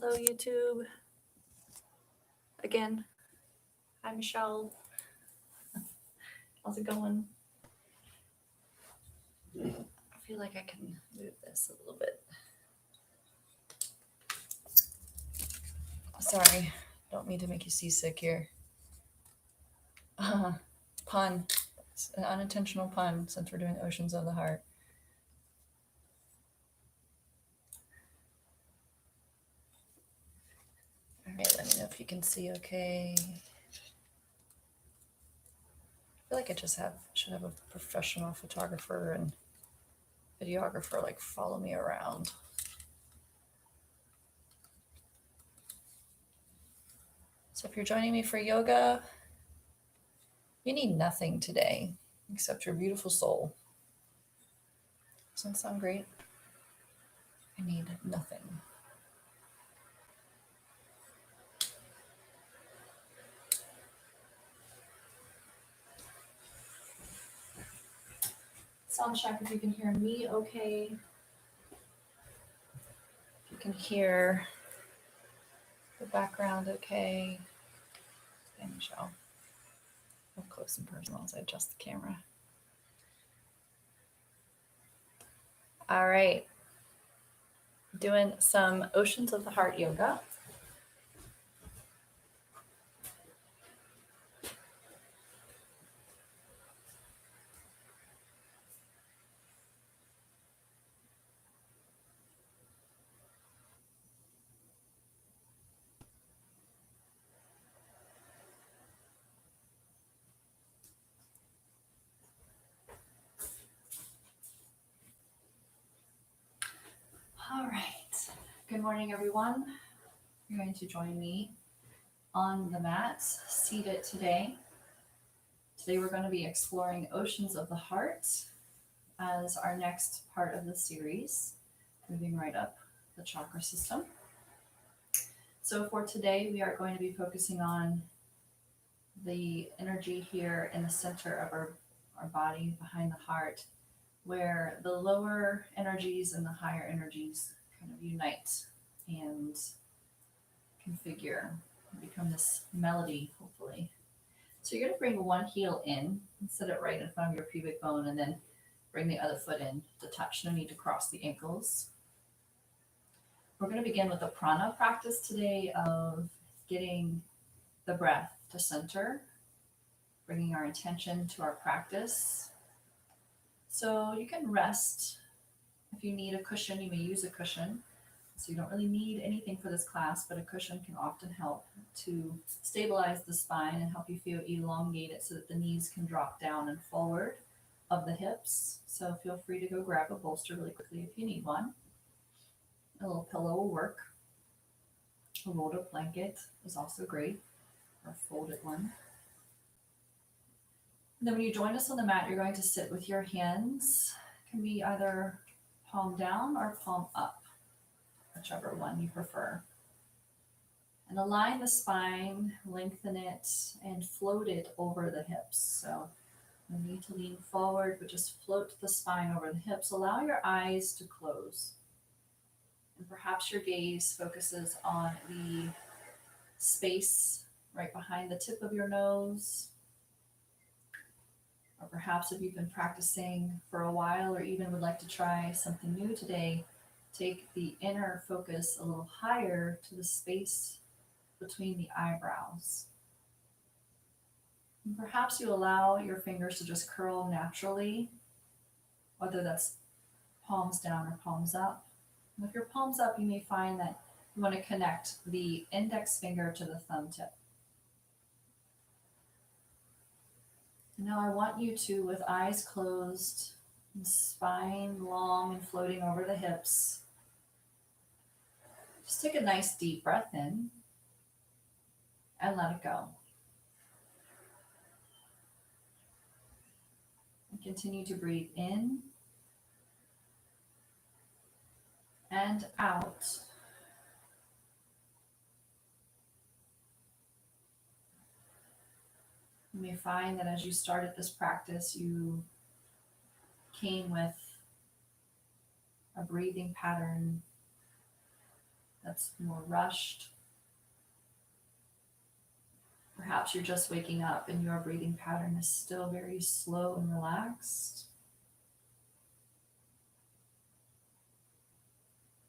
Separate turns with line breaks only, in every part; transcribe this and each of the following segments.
Hello, YouTube. Again, hi, Michelle. How's it going? I feel like I can move this a little bit. Sorry, don't mean to make you seasick here. Pun. It's an unintentional pun since we're doing Oceans of the Heart. All right, let me know if you can see okay. I feel like I just should have a professional photographer and videographer like follow me around. So if you're joining me for yoga, you need nothing today except your beautiful soul. Doesn't that sound great? I need nothing. Sound check if you can hear me okay. If you can hear the background okay. Okay, Michelle. Up close and personal as I adjust the camera. All right. Doing some Oceans of the Heart yoga. All right. Good morning, everyone. You're going to join me on the mat, seated today. Today we're going to be exploring Oceans of the Heart as our next part of the series, moving right up the chakra system. So for today, we are going to be focusing on the energy here in the center of our body, behind the heart, where the lower energies and the higher energies kind of unite and configure and become this melody, hopefully. So you're going to bring one heel in and set it right in front of your pubic bone, and then bring the other foot in to touch. No need to cross the ankles. We're going to begin with a prana practice today of getting the breath to center, bringing our intention to our practice. So you can rest. If you need a cushion, you may use a cushion. So you don't really need anything for this class, but a cushion can often help to stabilize the spine and help you feel elongated so that the knees can drop down and forward of the hips. So feel free to go grab a bolster really quickly if you need one. A little pillow will work. A rolled up blanket is also great, or a folded one. And then when you join us on the mat, you're going to sit with your hands. It can be either palm down or palm up, whichever one you prefer. And align the spine, lengthen it, and float it over the hips. So no need to lean forward, but just float the spine over the hips. Allow your eyes to close. And perhaps your gaze focuses on the space right behind the tip of your nose. Or perhaps if you've been practicing for a while or even would like to try something new today, take the inner focus a little higher to the space between the eyebrows. And perhaps you allow your fingers to just curl naturally, whether that's palms down or palms up. And if your palms up, you may find that you want to connect the index finger to the thumb tip. And now I want you to, with eyes closed, and spine long and floating over the hips, just take a nice deep breath in and let it go. And continue to breathe in and out. You may find that as you started this practice, you came with a breathing pattern that's more rushed. Perhaps you're just waking up and your breathing pattern is still very slow and relaxed.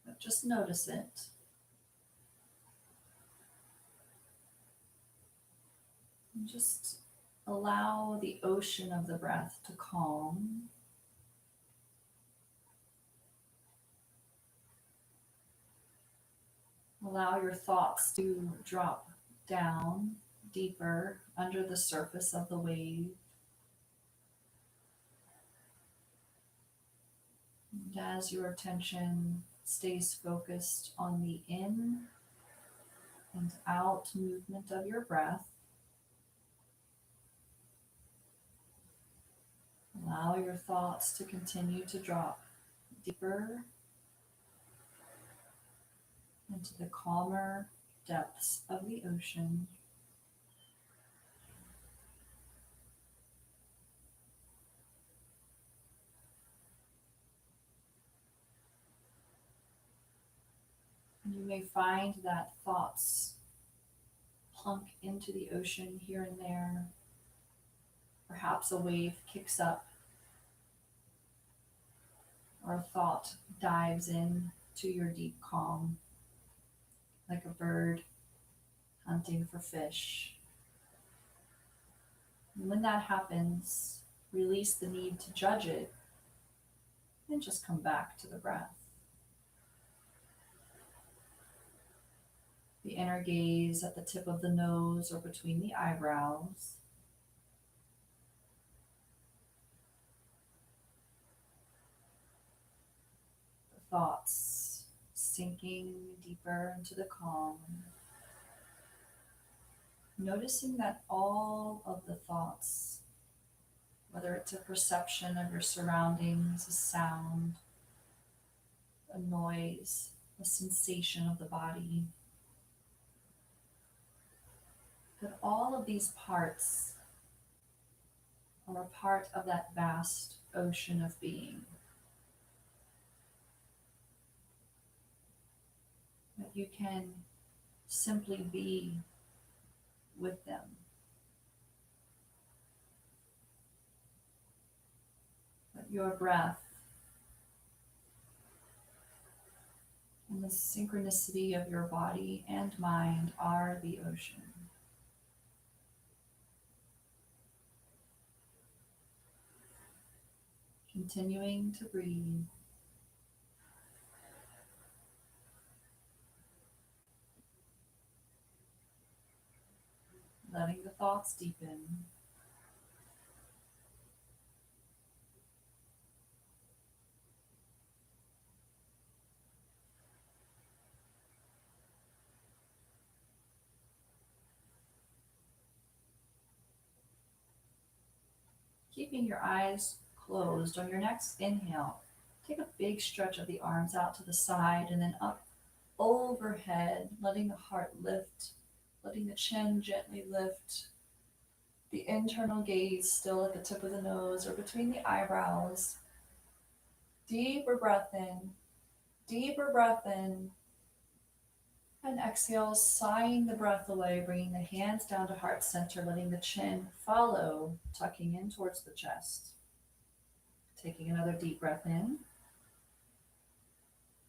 But just notice it. And just allow the ocean of the breath to calm. Allow your thoughts to drop down deeper under the surface of the wave. And as your attention stays focused on the in and out movement of your breath, allow your thoughts to continue to drop deeper into the calmer depths of the ocean. And you may find that thoughts plunk into the ocean here and there. Perhaps a wave kicks up, or a thought dives in to your deep calm, like a bird hunting for fish. And when that happens, release the need to judge it and just come back to the breath. The inner gaze at the tip of the nose or between the eyebrows. The thoughts sinking deeper into the calm. Noticing that all of the thoughts, whether it's a perception of your surroundings, a sound, a noise, a sensation of the body, that all of these parts are a part of that vast ocean of being. That you can simply be with them. That your breath and the synchronicity of your body and mind are the ocean. Continuing to breathe. Letting the thoughts deepen. Keeping your eyes closed, on your next inhale, take a big stretch of the arms out to the side and then up overhead, letting the heart lift, letting the chin gently lift, the internal gaze still at the tip of the nose or between the eyebrows. Deeper breath in, deeper breath in, and exhale, sighing the breath away, bringing the hands down to heart center, letting the chin follow, tucking in towards the chest. Taking another deep breath in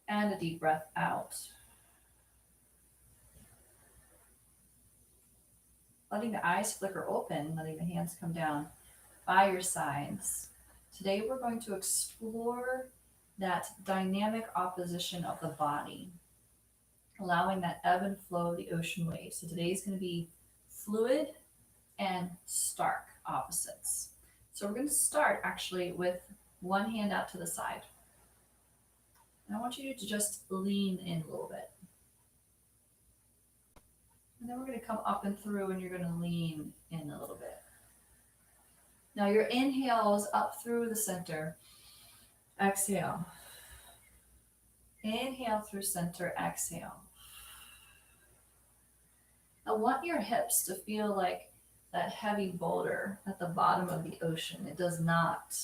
and a deep breath out. Letting the eyes flicker open, letting the hands come down by your sides. Today we're going to explore that dynamic opposition of the body, allowing that ebb and flow of the ocean waves. So today's going to be fluid and stark opposites. So we're going to start actually with one hand out to the side. And I want you to just lean in a little bit. And then we're going to come up and through and you're going to lean in a little bit. Now your inhale is up through the center. Exhale. Inhale through center, exhale. I want your hips to feel like that heavy boulder at the bottom of the ocean. It does not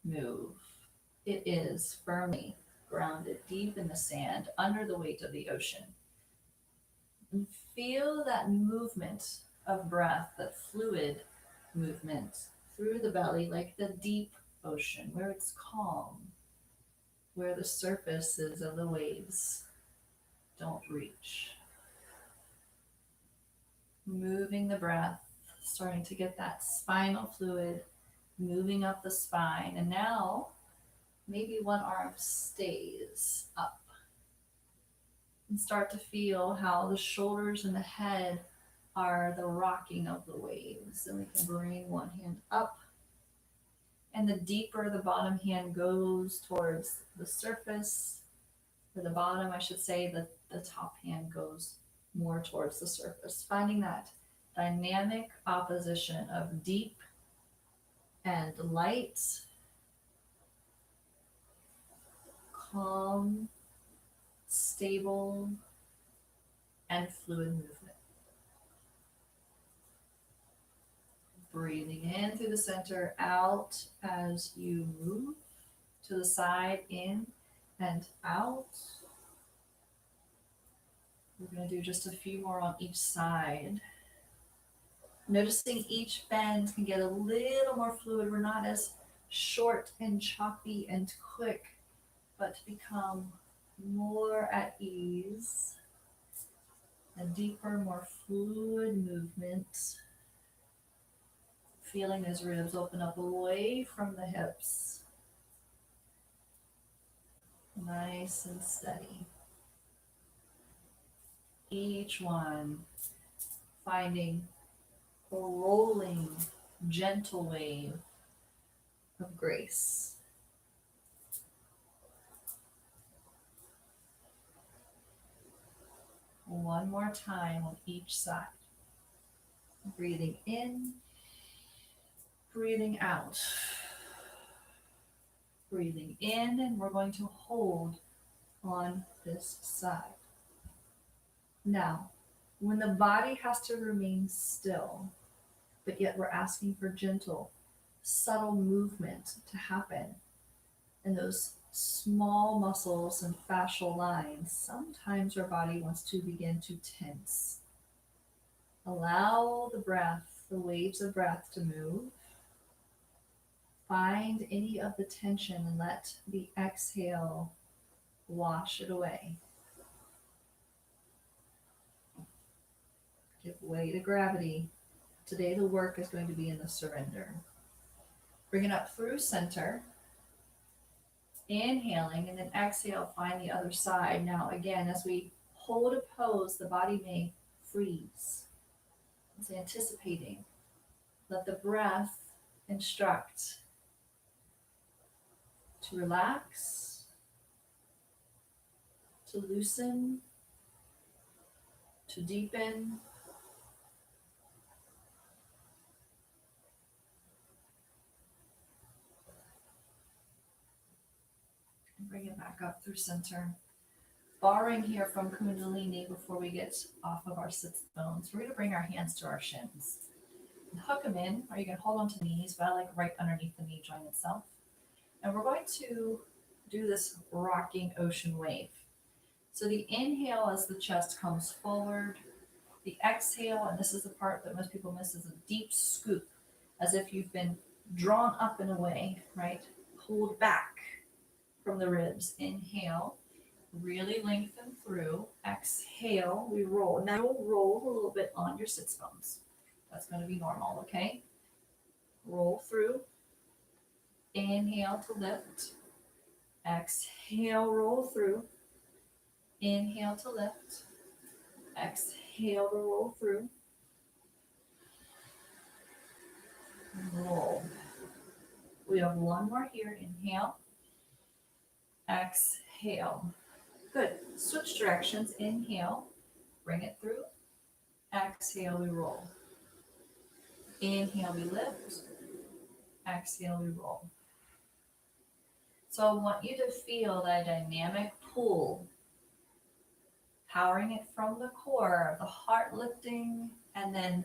move. It is firmly grounded deep in the sand under the weight of the ocean. And feel that movement of breath, that fluid movement through the belly, like the deep ocean, where it's calm, where the surfaces of the waves don't reach. Moving the breath, starting to get that spinal fluid moving up the spine. And now maybe one arm stays up. And start to feel how the shoulders and the head are the rocking of the waves. And we can bring one hand up. And the deeper the bottom hand goes towards the surface, or the bottom, I should say, the top hand goes more towards the surface. Finding that dynamic opposition of deep and light, calm, stable, and fluid movement. Breathing in through the center, out as you move to the side, in and out. We're going to do just a few more on each side. Noticing each bend can get a little more fluid. We're not as short and choppy and quick, but to become more at ease. A deeper, more fluid movement. Feeling those ribs open up away from the hips. Nice and steady. Each one finding a rolling, gentle wave of grace. One more time on each side. Breathing in, breathing out. Breathing in, and we're going to hold on this side. Now, when the body has to remain still, but yet we're asking for gentle, subtle movement to happen, and those small muscles and fascial lines, sometimes our body wants to begin to tense. Allow the breath, the waves of breath to move. Find any of the tension and let the exhale wash it away. Give way to gravity. Today the work is going to be in the surrender. Bring it up through center. Inhaling, and then exhale, find the other side. Now again, as we hold a pose, the body may freeze. It's anticipating. Let the breath instruct to relax, to loosen, to deepen. And bring it back up through center. Borrowing here from Kundalini before we get off of our sits bones, we're going to bring our hands to our shins. And hook them in, or you can hold onto the knees, but I like right underneath the knee joint itself. And we're going to do this rocking ocean wave. So the inhale as the chest comes forward. The exhale, and this is the part that most people miss, is a deep scoop, as if you've been drawn up in a way, right? Pulled back from the ribs. Inhale, really lengthen through. Exhale, we roll. Now you'll roll a little bit on your sits bones. That's going to be normal, okay? Roll through. Inhale to lift. Exhale, roll through. Inhale to lift. Exhale to roll through. Roll. We have one more here. Inhale. Exhale. Good. Switch directions. Inhale. Bring it through. Exhale, we roll. Inhale, we lift. Exhale, we roll. So I want you to feel that dynamic pull, powering it from the core, the heart lifting, and then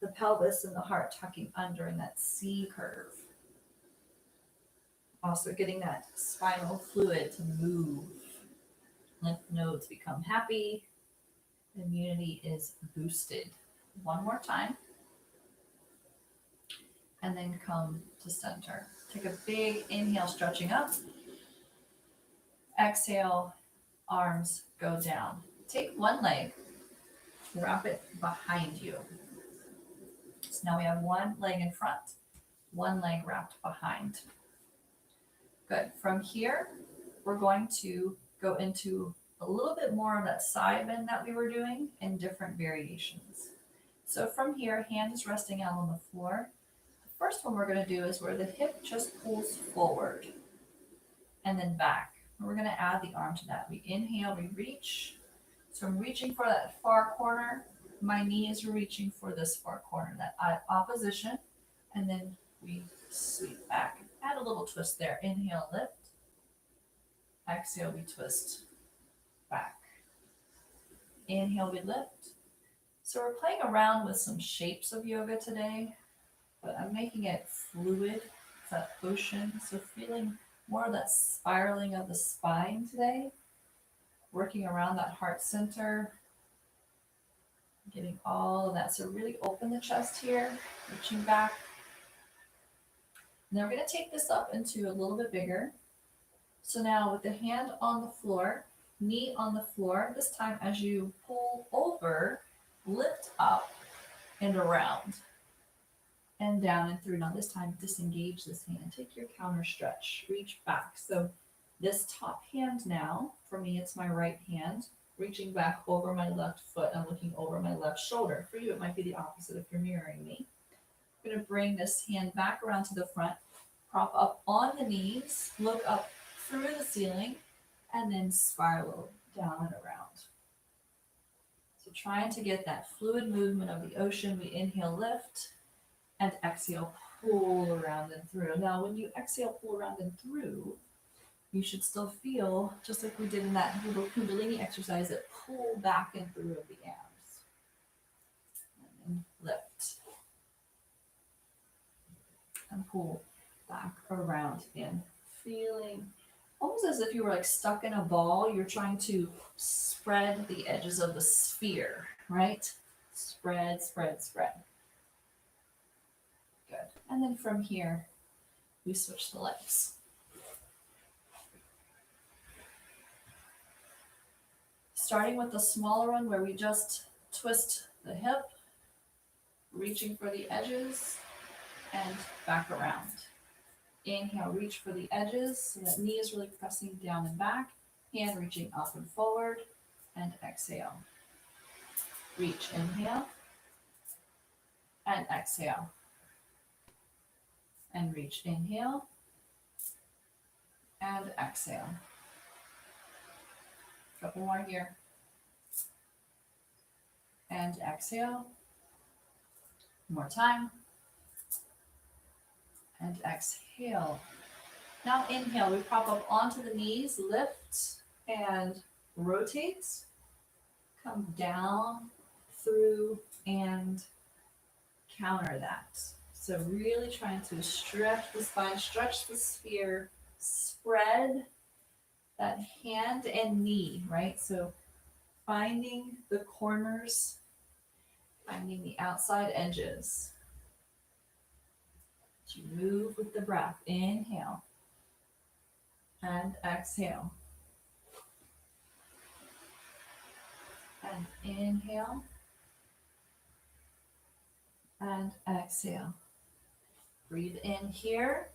the pelvis and the heart tucking under in that C curve. Also getting that spinal fluid to move. Lymph nodes become happy. Immunity is boosted. One more time. And then come to center. Take a big inhale, stretching up. Exhale, arms go down. Take one leg, wrap it behind you. So now we have one leg in front, one leg wrapped behind. Good. From here, we're going to go into a little bit more of that side bend that we were doing in different variations. So from here, hand is resting out on the floor. The first one we're going to do is where the hip just pulls forward and then back. And we're going to add the arm to that. We inhale, we reach. So I'm reaching for that far corner. My knee is reaching for this far corner, that opposition. And then we sweep back. Add a little twist there. Inhale, lift. Exhale, we twist back. Inhale, we lift. So we're playing around with some shapes of yoga today, but I'm making it fluid. It's that ocean. So feeling more of that spiraling of the spine today. Working around that heart center. Getting all of that. So really open the chest here, reaching back. Now we're going to take this up into a little bit bigger. So now with the hand on the floor, knee on the floor, this time as you pull over, lift up and around and down and through. Now this time disengage this hand. Take your counter stretch, reach back. So this top hand now, for me it's my right hand, reaching back over my left foot and looking over my left shoulder. For you it might be the opposite if you're mirroring me. I'm going to bring this hand back around to the front, prop up on the knees, look up through the ceiling, and then spiral down and around. So trying to get that fluid movement of the ocean. We inhale, lift, and exhale, pull around and through. Now when you exhale, pull around and through, you should still feel, just like we did in that little Kundalini exercise, that pull back and through of the abs. And then lift. And pull back around in. Feeling almost as if you were like stuck in a ball. You're trying to spread the edges of the sphere, right? Spread, spread, spread. Good. And then from here, we switch the legs. Starting with the smaller one where we just twist the hip, reaching for the edges, and back around. Inhale, reach for the edges, so that knee is really pressing down and back. Hand reaching up and forward, and exhale. Reach, inhale, and exhale. And reach, inhale, and exhale. Couple more here. And exhale. More time. And exhale. Now inhale, we prop up onto the knees, lift and rotate. Come down, through, and counter that. So really trying to stretch the spine, stretch the sphere, spread that hand and knee, right? So finding the corners, finding the outside edges. You move with the breath. Inhale and exhale. And inhale and exhale. Breathe in here.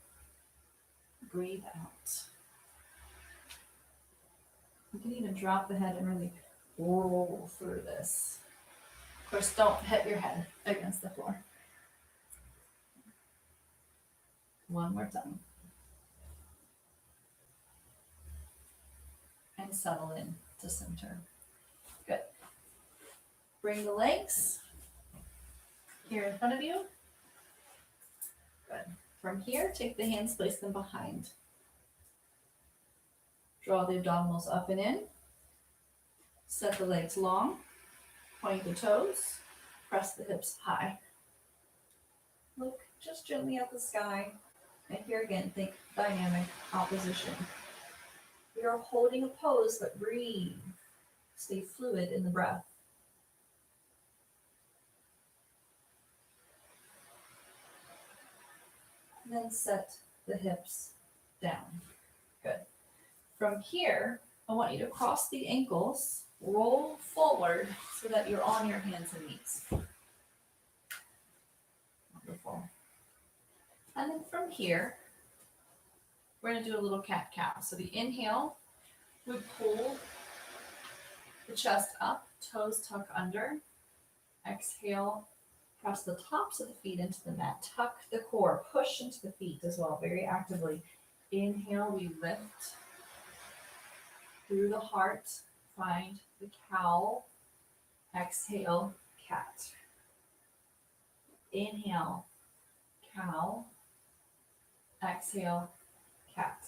Breathe out. You can even drop the head and really roll through this. Of course, don't hit your head against the floor. One more time. And settle in to center. Good. Bring the legs here in front of you. Good. From here, take the hands, place them behind. Draw the abdominals up and in. Set the legs long. Point the toes. Press the hips high. Look just gently at the sky. And here again, think dynamic opposition. You're holding a pose, but breathe. Stay fluid in the breath. And then set the hips down. Good. From here, I want you to cross the ankles, roll forward so that you're on your hands and knees. Wonderful. And then from here, we're going to do a little cat-cow. So the inhale, we pull the chest up, toes tuck under. Exhale, press the tops of the feet into the mat. Tuck the core, push into the feet as well, very actively. Inhale, we lift through the heart, find the cow. Exhale, cat. Inhale, cow. Exhale, cat.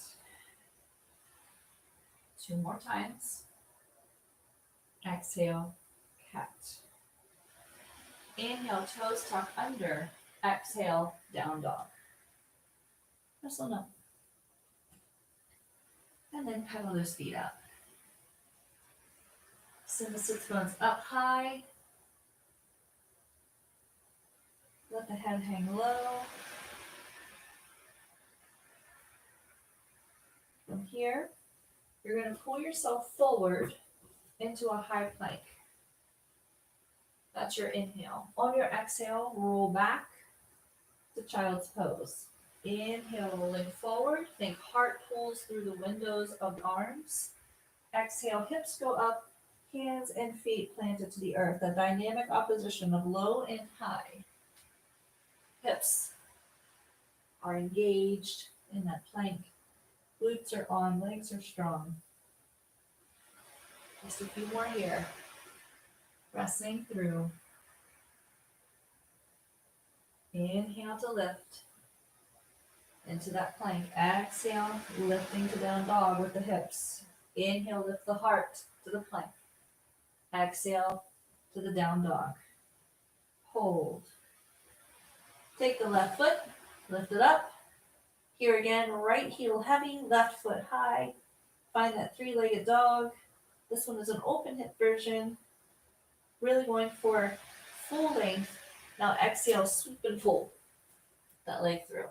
2 more times. Exhale, cat. Inhale, toes tuck under. Exhale, down dog. Wrestle up. And then pedal those feet up. Send the sits bones up high. Let the head hang low. From here, you're going to pull yourself forward into a high plank. That's your inhale. On your exhale, roll back to child's pose. Inhale, rolling forward. Think heart pulls through the windows of the arms. Exhale, hips go up, hands and feet planted to the earth. A dynamic opposition of low and high. Hips are engaged in that plank. Glutes are on, legs are strong. Just a few more here. Pressing through. Inhale to lift into that plank. Exhale, lifting to down dog with the hips. Inhale, lift the heart to the plank. Exhale to the down dog. Hold. Take the left foot, lift it up. Here again, right heel heavy, left foot high. Find that 3-legged dog. This one is an open hip version. Really going for full length. Now exhale, sweep and pull that leg through.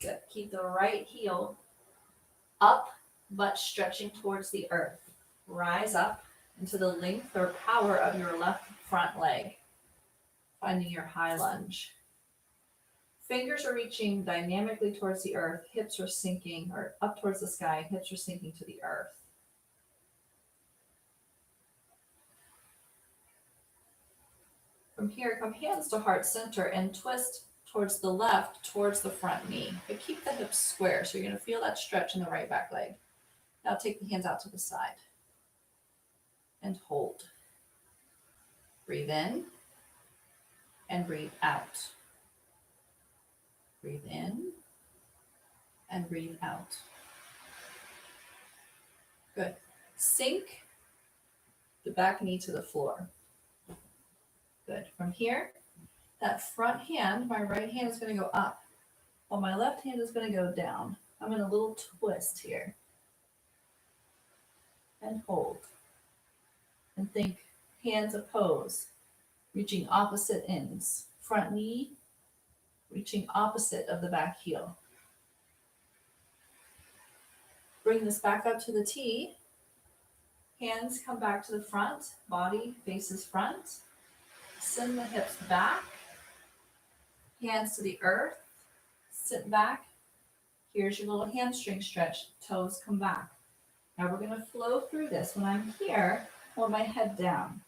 Good. Keep the right heel up, butt stretching towards the earth. Rise up into the length or power of your left front leg. Finding your high lunge. Fingers are reaching dynamically towards the earth. Hips are sinking, or up towards the sky. Hips are sinking to the earth. From here, come hands to heart center and twist towards the left, towards the front knee. But keep the hips square, so you're going to feel that stretch in the right back leg. Now take the hands out to the side and hold. Breathe in and breathe out. Breathe in and breathe out. Good. Sink the back knee to the floor. Good. From here, that front hand, my right hand is going to go up, while my left hand is going to go down. I'm in a little twist here. And hold. And think hands oppose, reaching opposite ends. Front knee reaching opposite of the back heel. Bring this back up to the T. Hands come back to the front, body faces front. Send the hips back. Hands to the earth. Sit back. Here's your little hamstring stretch. Toes come back. Now we're going to flow through this. When I'm here, hold my head down.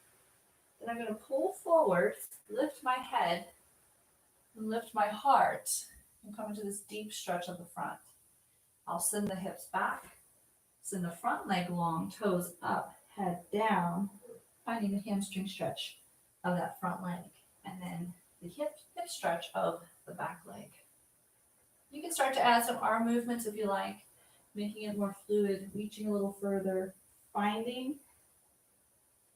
Then I'm going to pull forward, lift my head, and lift my heart, and come into this deep stretch of the front. I'll send the hips back, send the front leg long, toes up, head down, finding the hamstring stretch of that front leg, and then the hip stretch of the back leg. You can start to add some arm movements if you like, making it more fluid, reaching a little further, finding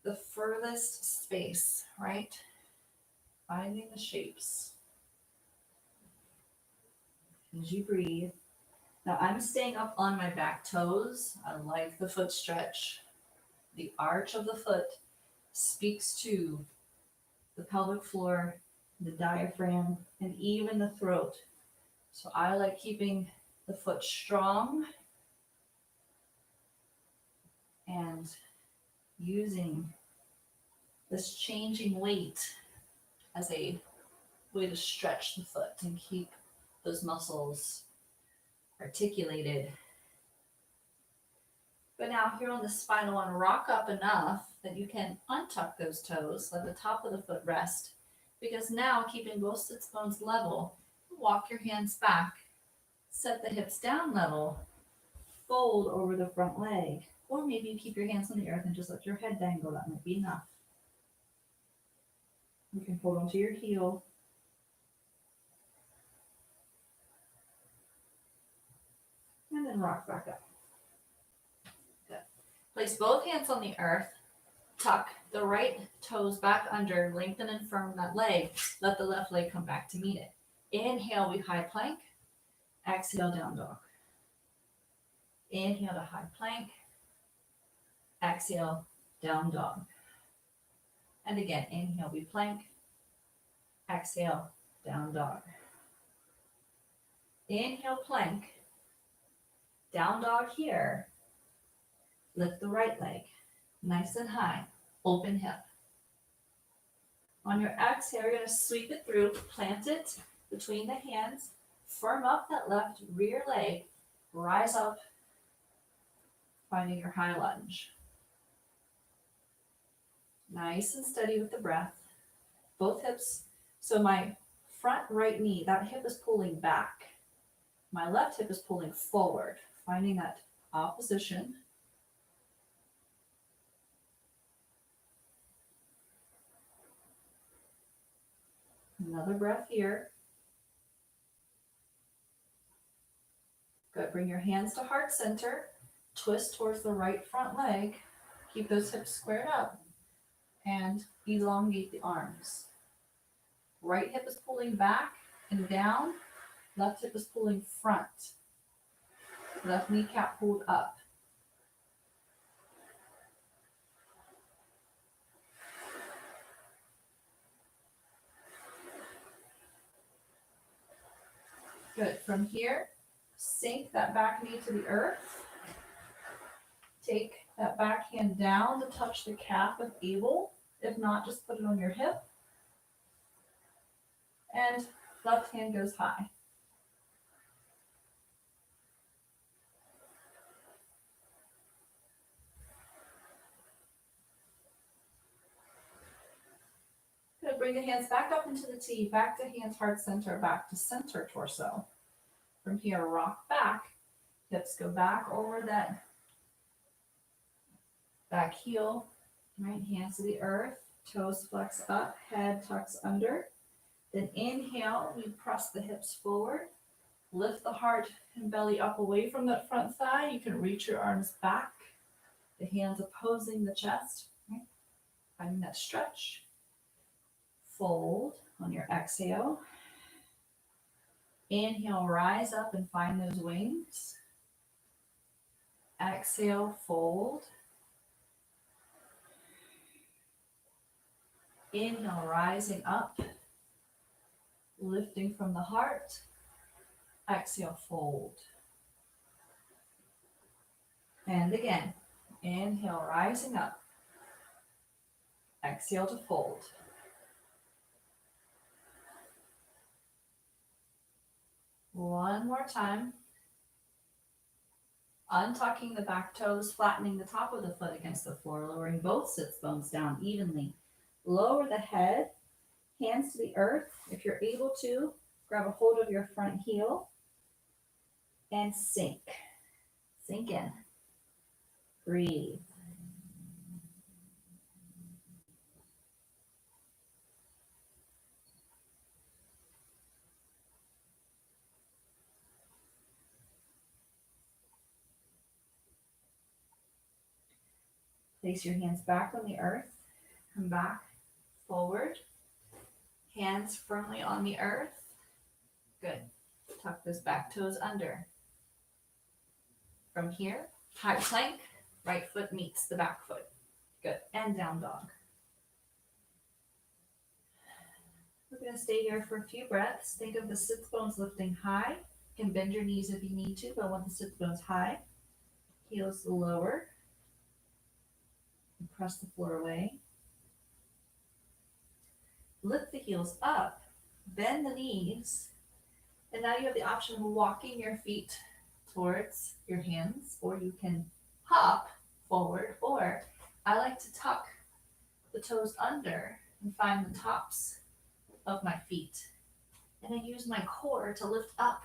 the furthest space, right? Finding the shapes. as you breathe. Now I'm staying up on my back toes. I like the foot stretch. The arch of the foot speaks to the pelvic floor, the diaphragm, and even the throat. So I like keeping the foot strong and using this changing weight as a way to stretch the foot and keep those muscles articulated. But now here on the spine, I want to rock up enough that you can untuck those toes, let the top of the foot rest, because now keeping both sits bones level, walk your hands back, set the hips down level, fold over the front leg, or maybe you keep your hands on the earth and just let your head dangle. That might be enough. You can hold onto your heel. And then rock back up. Good. Place both hands on the earth. Tuck the right toes back under. Lengthen and firm that leg. Let the left leg come back to meet it. Inhale, we high plank. Exhale, down dog. Inhale to high plank. Exhale, down dog. And again, inhale, we plank. Exhale, down dog. Inhale, plank. Down dog here. Lift the right leg. Nice and high. Open hip. On your exhale, you're going to sweep it through. Plant it between the hands. Firm up that left rear leg. Rise up. Finding your high lunge. Nice and steady with the breath. Both hips. So my front right knee, that hip is pulling back. My left hip is pulling forward. Finding that opposition. Another breath here. Good. Bring your hands to heart center. Twist towards the right front leg. Keep those hips squared up. And elongate the arms. Right hip is pulling back and down. Left hip is pulling front. Left kneecap pulled up. Good. From here, sink that back knee to the earth. Take that back hand down to touch the calf if able. If not, just put it on your hip. And left hand goes high. Good. Bring the hands back up into the T, back to hands, heart center, back to center torso. From here, rock back. Hips go back over that back heel. Right, hands to the earth. Toes flex up, head tucks under. Then inhale, you press the hips forward. Lift the heart and belly up away from that front thigh. You can reach your arms back. The hands opposing the chest. Right? Finding that stretch. Fold on your exhale. Inhale, rise up and find those wings. Exhale, fold. Inhale, rising up. Lifting from the heart. Exhale, fold. And again, inhale, rising up. Exhale to fold. One more time. Untucking the back toes, flattening the top of the foot against the floor, lowering both sits bones down evenly. Lower the head, hands to the earth. If you're able to, grab a hold of your front heel and sink. Sink in. Breathe. Place your hands back on the earth. Come back, forward. Hands firmly on the earth. Good. Tuck those back toes under. From here, high plank, right foot meets the back foot. Good. And down dog. We're going to stay here for a few breaths. Think of the sits bones lifting high. You can bend your knees if you need to, but I want the sits bones high. Heels lower. And press the floor away. Lift the heels up. Bend the knees. And now you have the option of walking your feet towards your hands, or you can hop forward, or I like to tuck the toes under and find the tops of my feet. And I use my core to lift up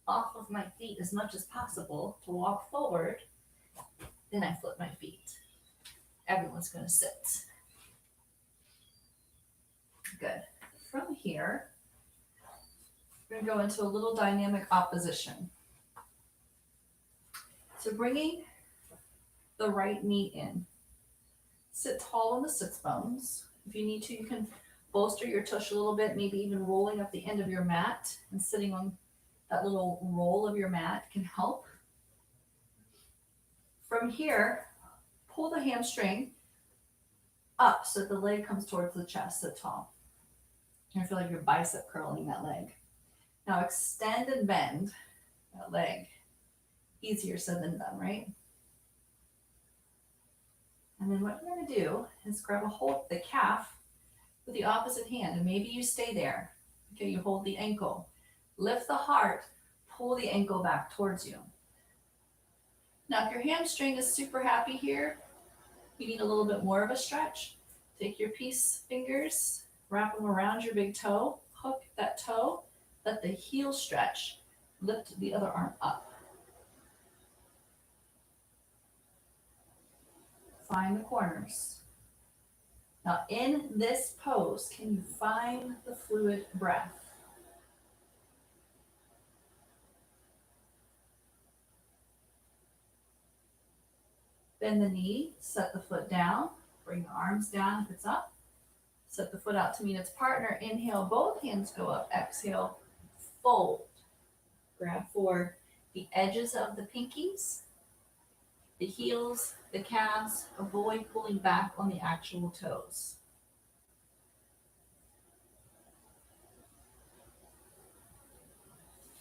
off of my feet as much as possible to walk forward. Then I flip my feet. Everyone's going to sit. Good. From here, we're going to go into a little dynamic opposition. So bringing the right knee in. Sit tall on the sits bones. If you need to, you can bolster your tush a little bit, maybe even rolling up the end of your mat and sitting on that little roll of your mat can help. From here, pull the hamstring up so that the leg comes towards the chest, sit tall. I feel like you're bicep curling that leg. Now extend and bend that leg. Easier said than done, right? And then what you're going to do is grab a hold of the calf with the opposite hand, and maybe you stay there. Okay, you hold the ankle. Lift the heart, pull the ankle back towards you. Now, if your hamstring is super happy here, you need a little bit more of a stretch. Take your peace fingers, wrap them around your big toe, hook that toe, let the heel stretch, lift the other arm up. Find the corners. Now in this pose, can you find the fluid breath? Bend the knee, set the foot down, bring the arms down if it's up. Set the foot out to meet its partner. Inhale, both hands go up. Exhale, fold. Grab for the edges of the pinkies, the heels, the calves. Avoid pulling back on the actual toes.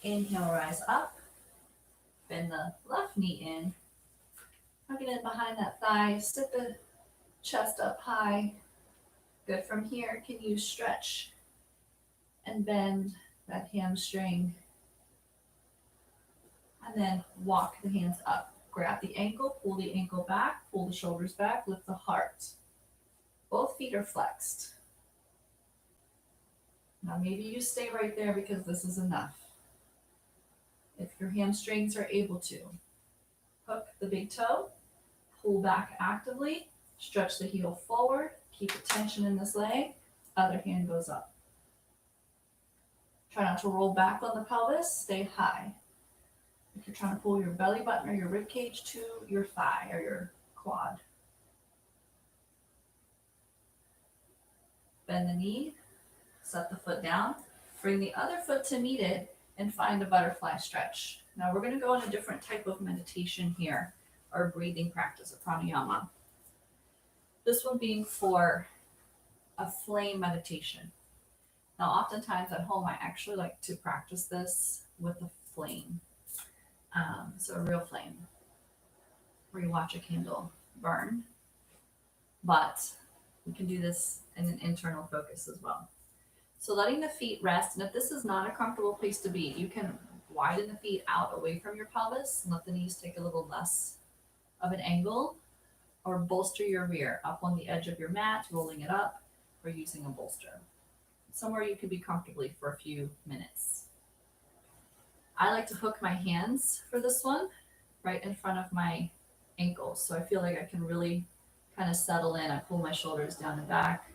Inhale, rise up. Bend the left knee in. Tuck it in behind that thigh. Sit the chest up high. Good. From here, can you stretch and bend that hamstring? And then walk the hands up. Grab the ankle, pull the ankle back, pull the shoulders back, lift the heart. Both feet are flexed. Now maybe you stay right there because this is enough. If your hamstrings are able to, hook the big toe, pull back actively, stretch the heel forward, keep the tension in this leg, other hand goes up. Try not to roll back on the pelvis, stay high. If you're trying to pull your belly button or your rib cage to your thigh or your quad. Bend the knee, set the foot down, bring the other foot to meet it, and find a butterfly stretch. Now we're going to go on a different type of meditation here, or breathing practice, a pranayama. This one being for a flame meditation. Now oftentimes at home I actually like to practice this with a flame. So a real flame, where you watch a candle burn, but we can do this in an internal focus as well. So letting the feet rest, and if this is not a comfortable place to be, you can widen the feet out away from your pelvis and let the knees take a little less of an angle, or bolster your rear up on the edge of your mat, rolling it up, or using a bolster. Somewhere you could be comfortably for a few minutes. I like to hook my hands for this one right in front of my ankles, so I feel like I can really kind of settle in. I pull my shoulders down and back,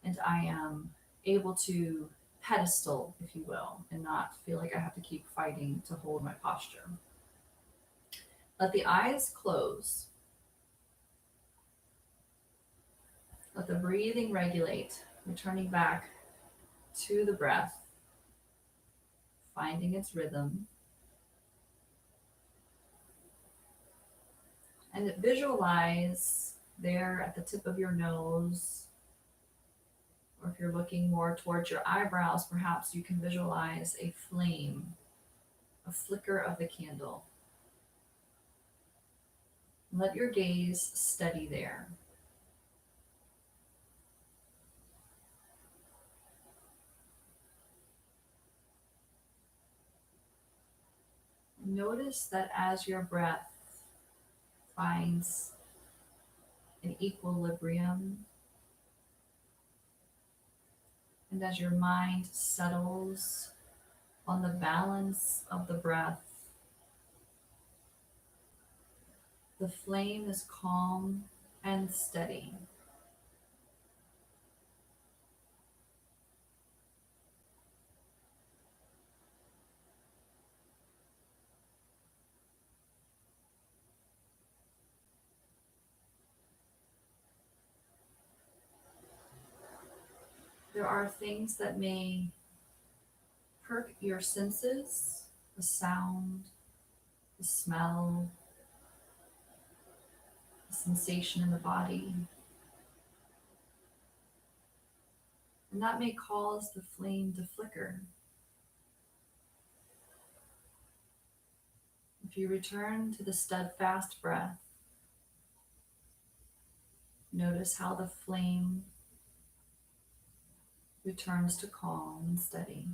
and I am able to pedestal, if you will, and not feel like I have to keep fighting to hold my posture. Let the eyes close. Let the breathing regulate, returning back to the breath. finding its rhythm. And visualize there at the tip of your nose, or if you're looking more towards your eyebrows, perhaps you can visualize a flame, a flicker of the candle. Let your gaze steady there. Notice that as your breath finds an equilibrium, and as your mind settles on the balance of the breath, the flame is calm and steady. There are things that may perk your senses, the sound, the smell, the sensation in the body. And that may cause the flame to flicker. If you return to the steadfast breath, notice how the flame returns to calm and steady.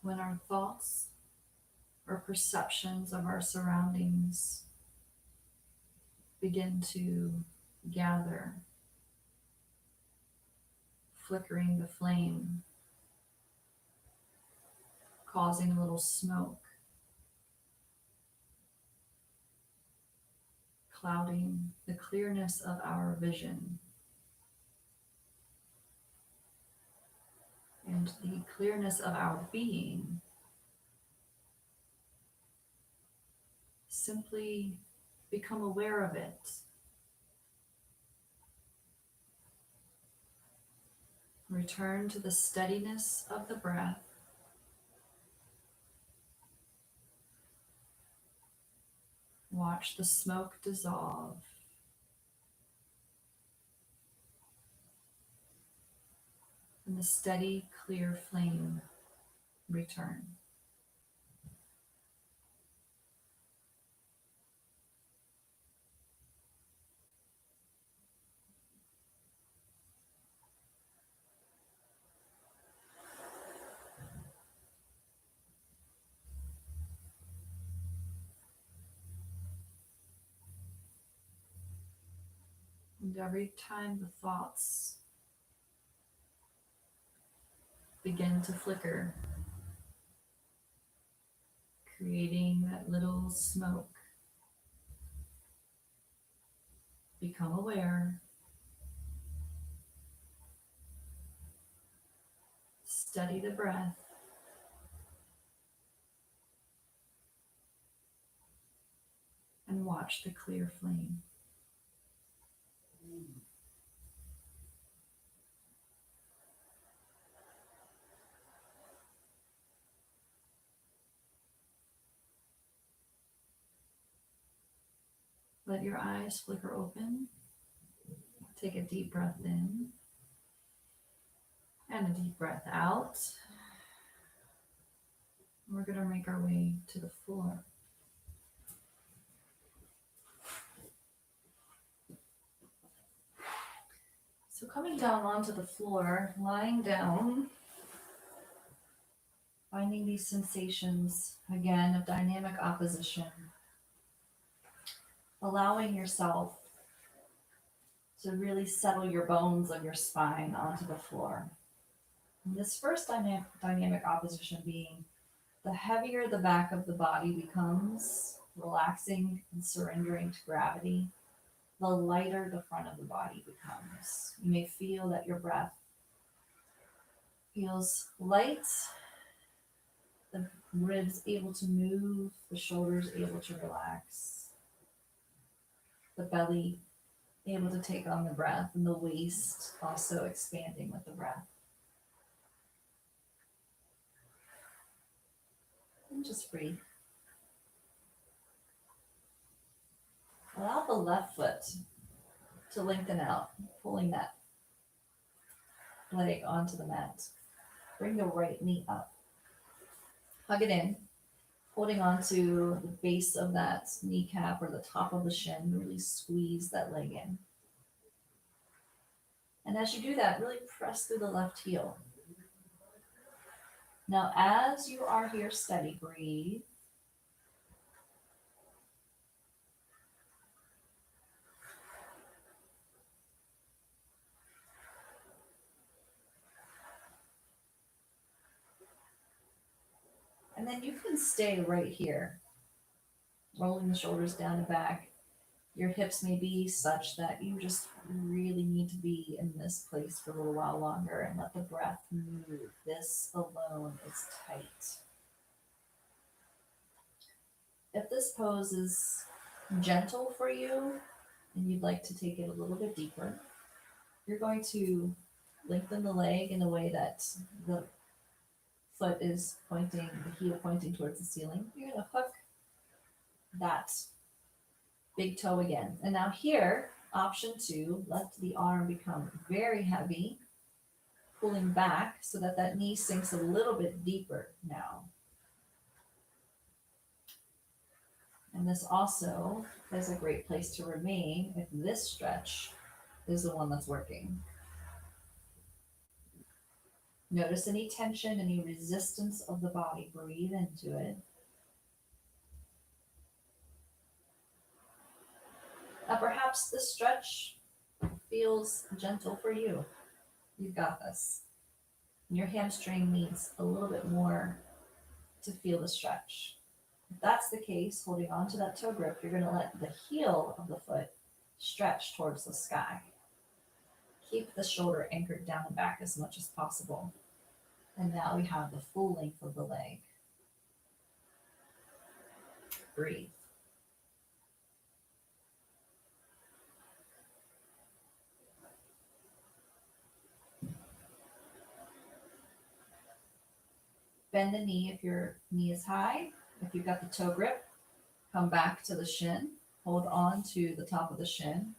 When our thoughts or perceptions of our surroundings begin to gather, flickering the flame, causing a little smoke, clouding the clearness of our vision and the clearness of our being, simply become aware of it. Return to the steadiness of the breath. Watch the smoke dissolve. And the steady, clear flame return. And every time the thoughts begin to flicker, creating that little smoke, become aware, steady the breath, and watch the clear flame. Let your eyes flicker open. Take a deep breath in and a deep breath out. We're going to make our way to the floor. So coming down onto the floor, lying down, finding these sensations again of dynamic opposition, allowing yourself to really settle your bones of your spine onto the floor. And this first dynamic opposition being the heavier the back of the body becomes, relaxing and surrendering to gravity, the lighter the front of the body becomes. You may feel that your breath Feels light. The ribs able to move. The shoulders able to relax. The belly able to take on the breath, and the waist also expanding with the breath. And just breathe. Allow the left foot to lengthen out, pulling that leg onto the mat. Bring the right knee up. Hug it in, holding on to the base of that kneecap or the top of the shin. Really squeeze that leg in. And as you do that, really press through the left heel. Now, as you are here steady, breathe. And then you can stay right here, rolling the shoulders down and back. Your hips may be such that you just really need to be in this place for a little while longer and let the breath move. This alone is tight. If this pose is gentle for you and you'd like to take it a little bit deeper, you're going to lengthen the leg in a way that the foot is pointing, the heel pointing towards the ceiling. You're going to hook that big toe again. And now here, option 2, let the arm become very heavy, pulling back so that that knee sinks a little bit deeper now. And this also is a great place to remain if this stretch is the one that's working. Notice any tension, any resistance of the body. Breathe into it. Now perhaps this stretch feels gentle for you. You've got this. Your hamstring needs a little bit more to feel the stretch. If that's the case, holding on to that toe grip, you're going to let the heel of the foot stretch towards the sky. Keep the shoulder anchored down and back as much as possible. And now we have the full length of the leg. Breathe. Bend the knee if your knee is high. If you've got the toe grip, come back to the shin. Hold on to the top of the shin.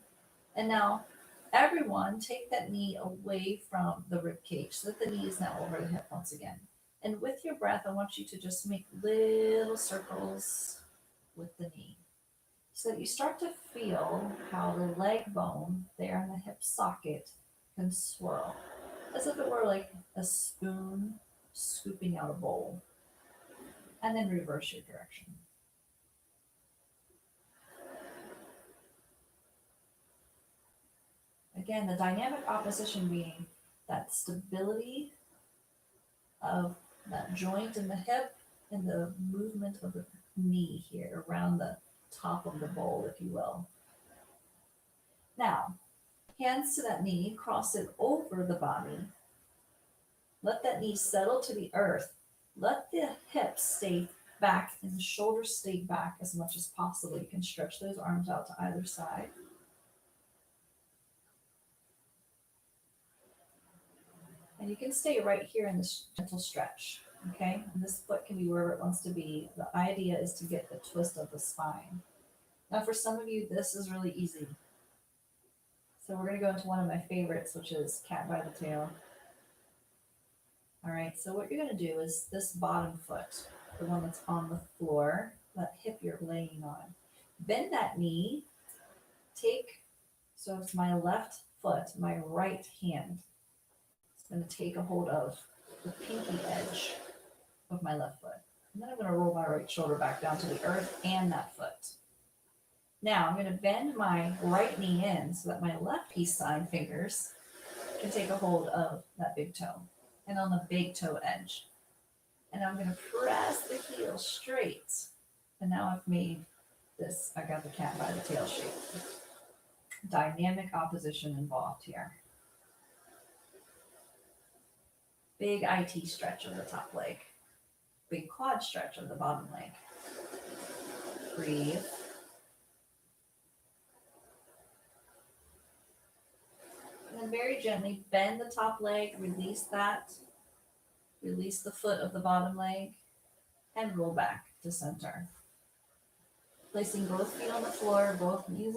And now, everyone, take that knee away from the rib cage so that the knee is now over the hip once again. And with your breath, I want you to just make little circles with the knee so that you start to feel how the leg bone there in the hip socket can swirl, as if it were like a spoon scooping out a bowl. And then reverse your direction. Again, the dynamic opposition being that stability of that joint in the hip and the movement of the knee here around the top of the bowl, if you will. Now, hands to that knee, cross it over the body. Let that knee settle to the earth. Let the hips stay back and the shoulders stay back as much as possible. You can stretch those arms out to either side. And you can stay right here in this gentle stretch, okay? And this foot can be wherever it wants to be. The idea is to get the twist of the spine. Now, for some of you, this is really easy. So we're going to go into one of my favorites, which is cat by the tail. All right, so what you're going to do is this bottom foot, the one that's on the floor, that hip you're laying on. Bend that knee. So it's my left foot, my right hand. It's going to take a hold of the pinky edge of my left foot. And then I'm going to roll my right shoulder back down to the earth and that foot. Now I'm going to bend my right knee in so that my left peace sign fingers can take a hold of that big toe and on the big toe edge. And I'm going to press the heel straight. And now I've made this, I got the cat by the tail shape. Dynamic opposition involved here. Big IT stretch of the top leg. Big quad stretch of the bottom leg. Breathe. And then very gently bend the top leg, release that. Release the foot of the bottom leg and roll back to center. Placing both feet on the floor, both knees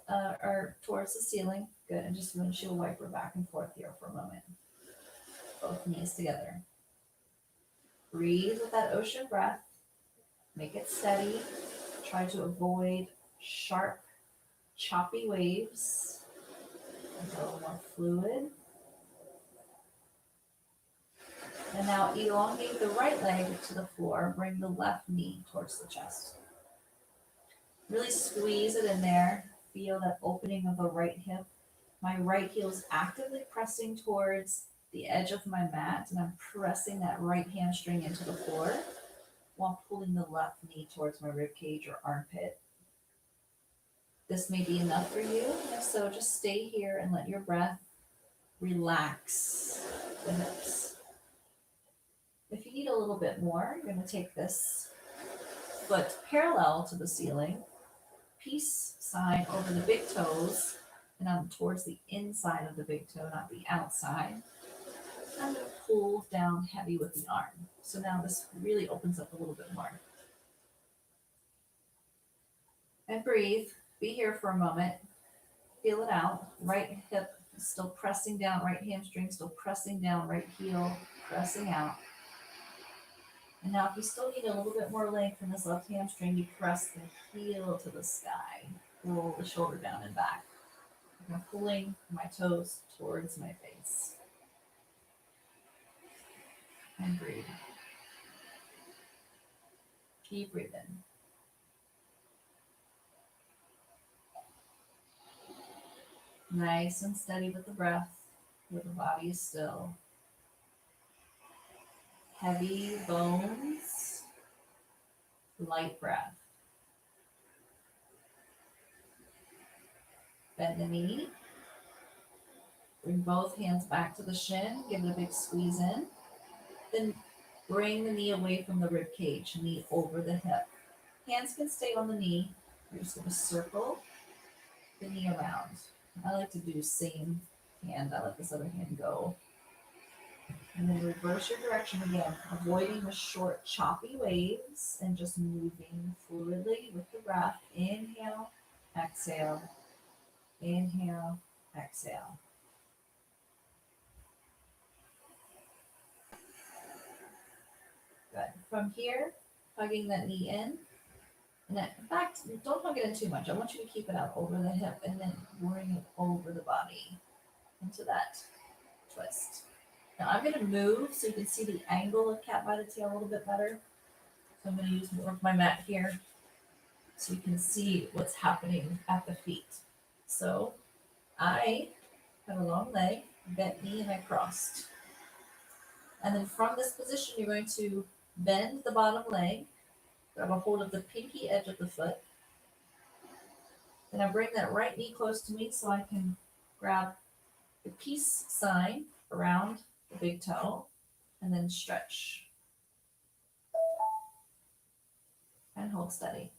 are towards the ceiling. Good, and just windshield wiper back and forth here for a moment. Both knees together. Breathe with that ocean breath. Make it steady. Try to avoid sharp, choppy waves. A little more fluid. And now elongate the right leg to the floor. Bring the left knee towards the chest. Really squeeze it in there. Feel that opening of the right hip. My right heel is actively pressing towards the edge of my mat, and I'm pressing that right hamstring into the floor while pulling the left knee towards my rib cage or armpit. This may be enough for you. If so, just stay here and let your breath relax the hips. If you need a little bit more, you're going to take this foot parallel to the ceiling, peace sign over the big toes, and I'm towards the inside of the big toe, not the outside. I'm going to pull down heavy with the arm. So now this really opens up a little bit more. And breathe. Be here for a moment. Feel it out. Right hip still pressing down, right hamstring still pressing down, right heel pressing out. And now if you still need a little bit more length in this left hamstring, you press the heel to the sky. Roll the shoulder down and back. I'm pulling my toes towards my face. And breathe. Keep breathing. Nice and steady with the breath, where the body is still. Heavy bones, light breath. Bend the knee. Bring both hands back to the shin. Give it a big squeeze in. Then bring the knee away from the rib cage, knee over the hip. Hands can stay on the knee. You're just going to circle the knee around. I like to do same hand. I let this other hand go. And then reverse your direction again, avoiding the short, choppy waves and just moving fluidly with the breath. Inhale, exhale. Inhale, exhale. Good. From here, hugging that knee in. And then back, don't hug it in too much. I want you to keep it out over the hip and then bring it over the body into that twist. Now I'm going to move so you can see the angle of cat by the tail a little bit better. So I'm going to use more of my mat here so you can see what's happening at the feet. So I have a long leg, bent knee, and I crossed. And then from this position, you're going to bend the bottom leg, grab a hold of the pinky edge of the foot. Then I bring that right knee close to me so I can grab the peace sign around the big toe and then stretch. And hold steady.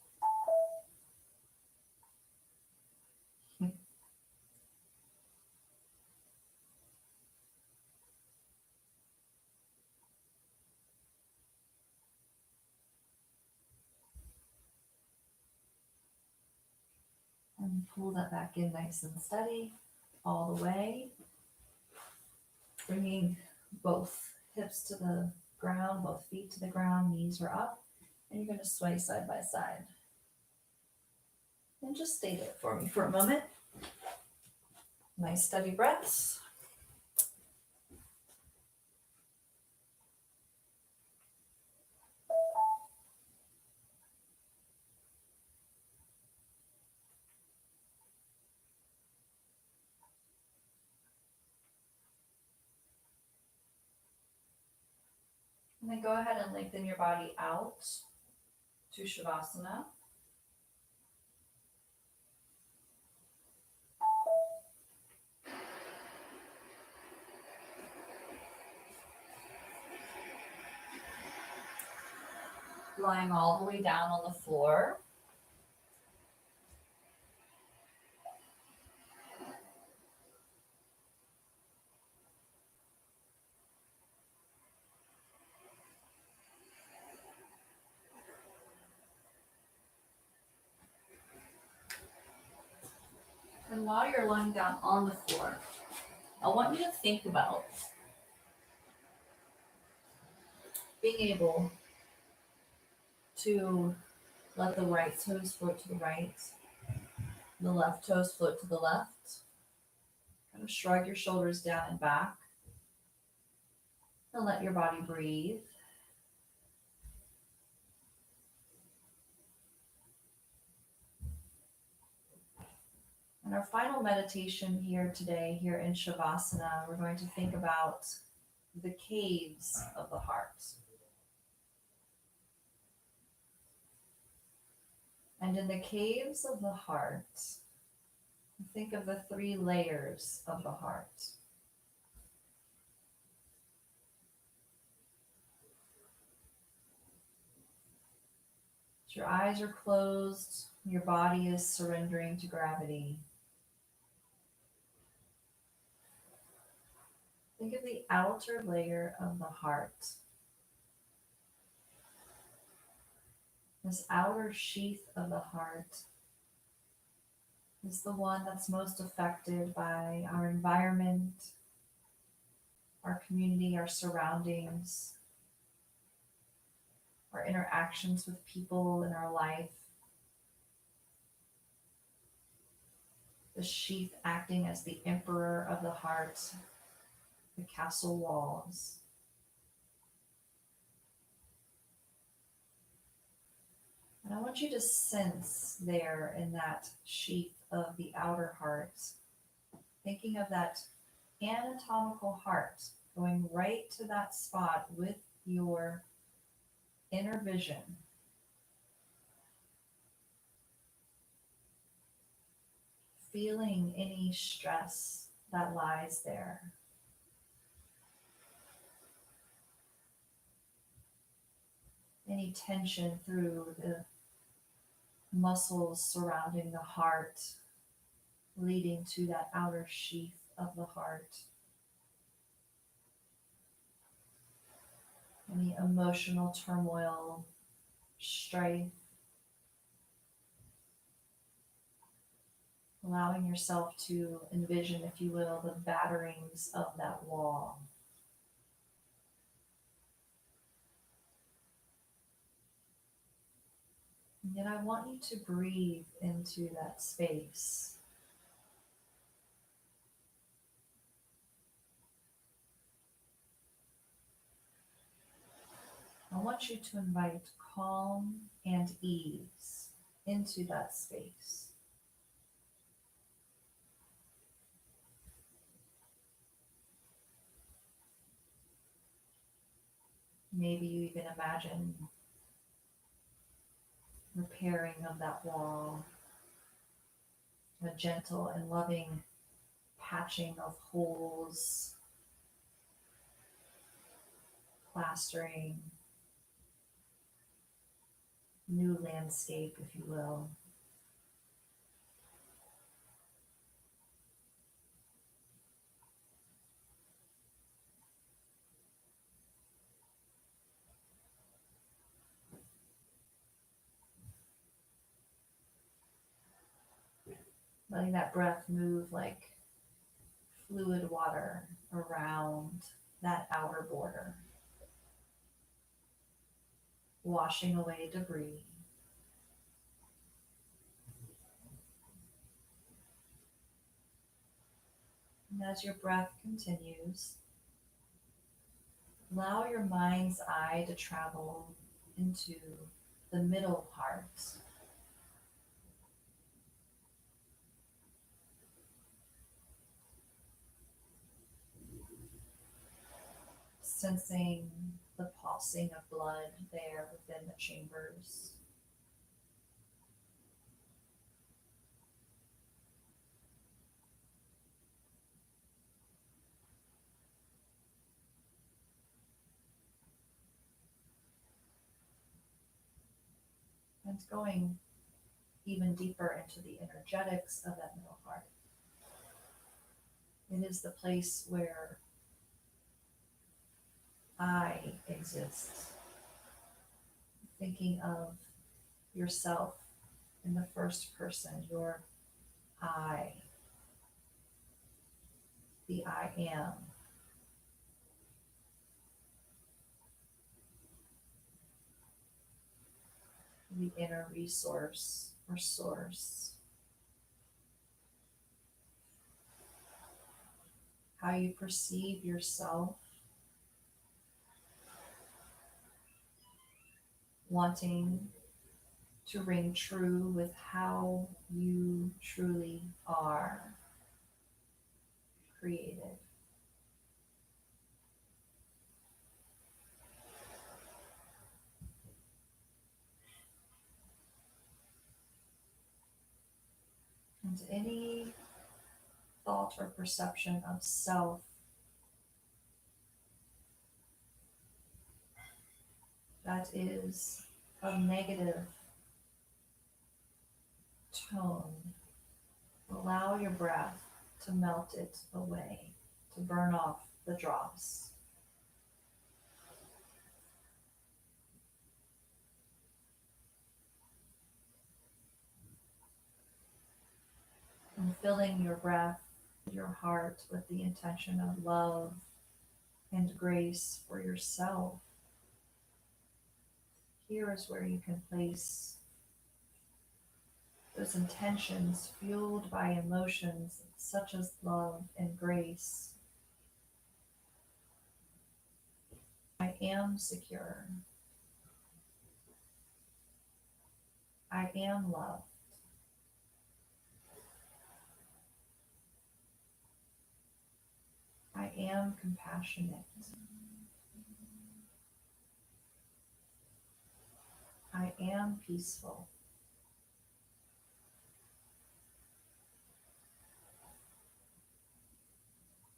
And pull that back in nice and steady all the way. Bringing both hips to the ground, both feet to the ground, knees are up. And you're going to sway side by side. And just stay there for me for a moment. Nice steady breaths. And then go ahead and lengthen your body out to Shavasana. Lying all the way down on the floor. And while you're lying down on the floor, I want you to think about being able to let the right toes float to the right, the left toes float to the left. Kind of shrug your shoulders down and back and let your body breathe. And our final meditation here today, here in Shavasana, we're going to think about the caves of the heart. And in the caves of the heart, think of the 3 layers of the heart. Your eyes are closed, your body is surrendering to gravity. Think of the outer layer of the heart. This outer sheath of the heart is the one that's most affected by our environment, our community, our surroundings, our interactions with people in our life. The sheath acting as the emperor of the heart, the castle walls. And I want you to sense there in that sheath of the outer heart, thinking of that anatomical heart, going right to that spot with your inner vision. Feeling any stress that lies there. Any tension through the muscles surrounding the heart, leading to that outer sheath of the heart. Any emotional turmoil, strife. Allowing yourself to envision, if you will, the batterings of that wall. And yet I want you to breathe into that space. I want you to invite calm and ease into that space. Maybe you even imagine repairing of that wall, a gentle and loving patching of holes, plastering, new landscape, if you will. Letting that breath move like fluid water around that outer border, washing away debris. And as your breath continues, allow your mind's eye to travel into the middle heart. Sensing the pulsing of blood there within the chambers. and going even deeper into the energetics of that middle heart. It is the place where I exist. Thinking of yourself in the first person, your I, the I am. The inner resource or source. How you perceive yourself, wanting to ring true with how you truly are created. And any thought or perception of self that is of negative tone, allow your breath to melt it away, to burn off the dross. And filling your breath, your heart with the intention of love and grace for yourself. Here is where you can place those intentions fueled by emotions such as love and grace. I am secure. I am loved. I am compassionate. I am peaceful.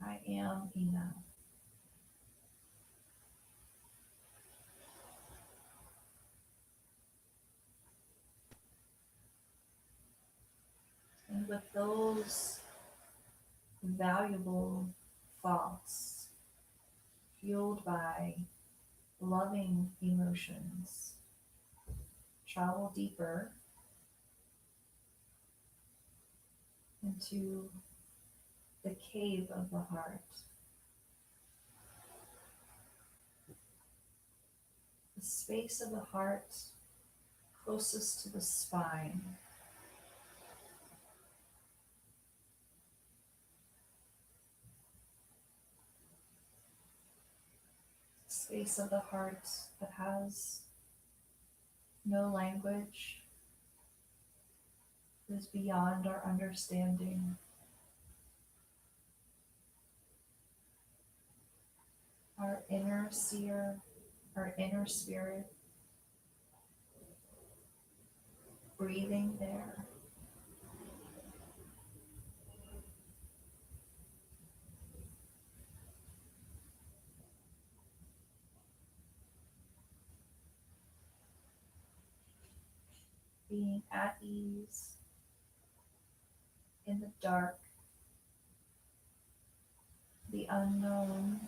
I am enough. And with those valuable thoughts fueled by loving emotions, travel deeper into the cave of the heart, the space of the heart closest to the spine. Space of the heart that has no language, is beyond our understanding. Our inner seer, our inner spirit, breathing there. Being at ease in the dark, the unknown,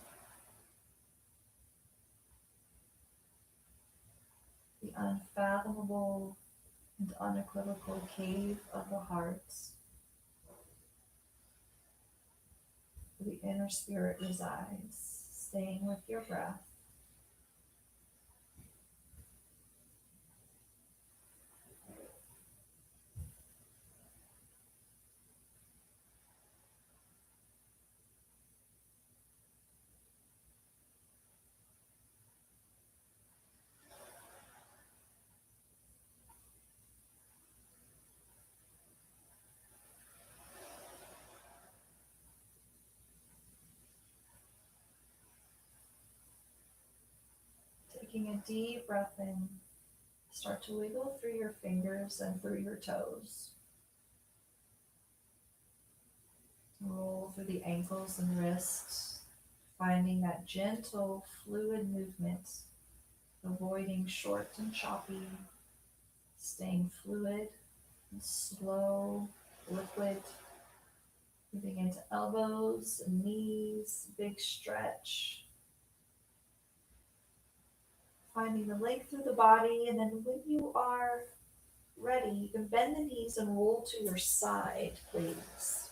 the unfathomable and unequivocal cave of the heart, where the inner spirit resides, staying with your breath. Taking a deep breath in, start to wiggle through your fingers and through your toes. Roll through the ankles and wrists, finding that gentle, fluid movement, avoiding short and choppy staying fluid and slow, liquid. Moving into elbows and knees, big stretch. Finding the length through the body, and then when you are ready, you can bend the knees and roll to your side, please.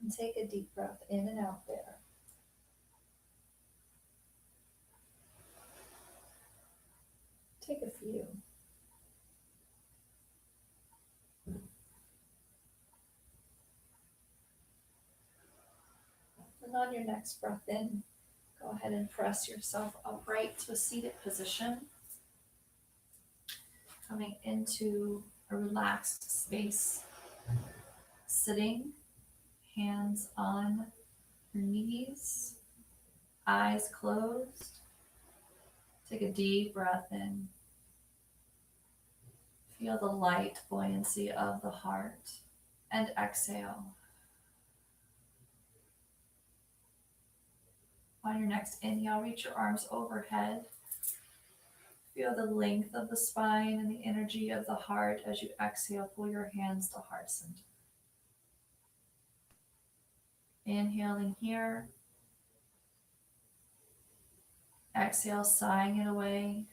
And take a deep breath in and out there. Take a few. And on your next breath in, go ahead and press yourself upright to a seated position. Coming into a relaxed space. Sitting, hands on your knees, eyes closed. Take a deep breath in. Feel the light buoyancy of the heart. And exhale. On your next inhale, reach your arms overhead. Feel the length of the spine and the energy of the heart. As you exhale, pull your hands to heart center. Inhaling here. Exhale, sighing it away.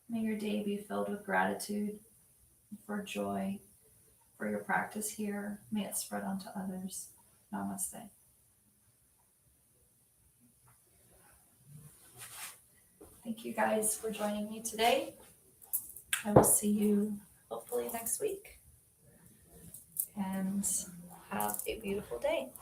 May your day be filled with gratitude, for joy, for your practice here. May it spread onto others. Namaste. Thank you guys for joining me today. I will see you hopefully next week. And have a beautiful day.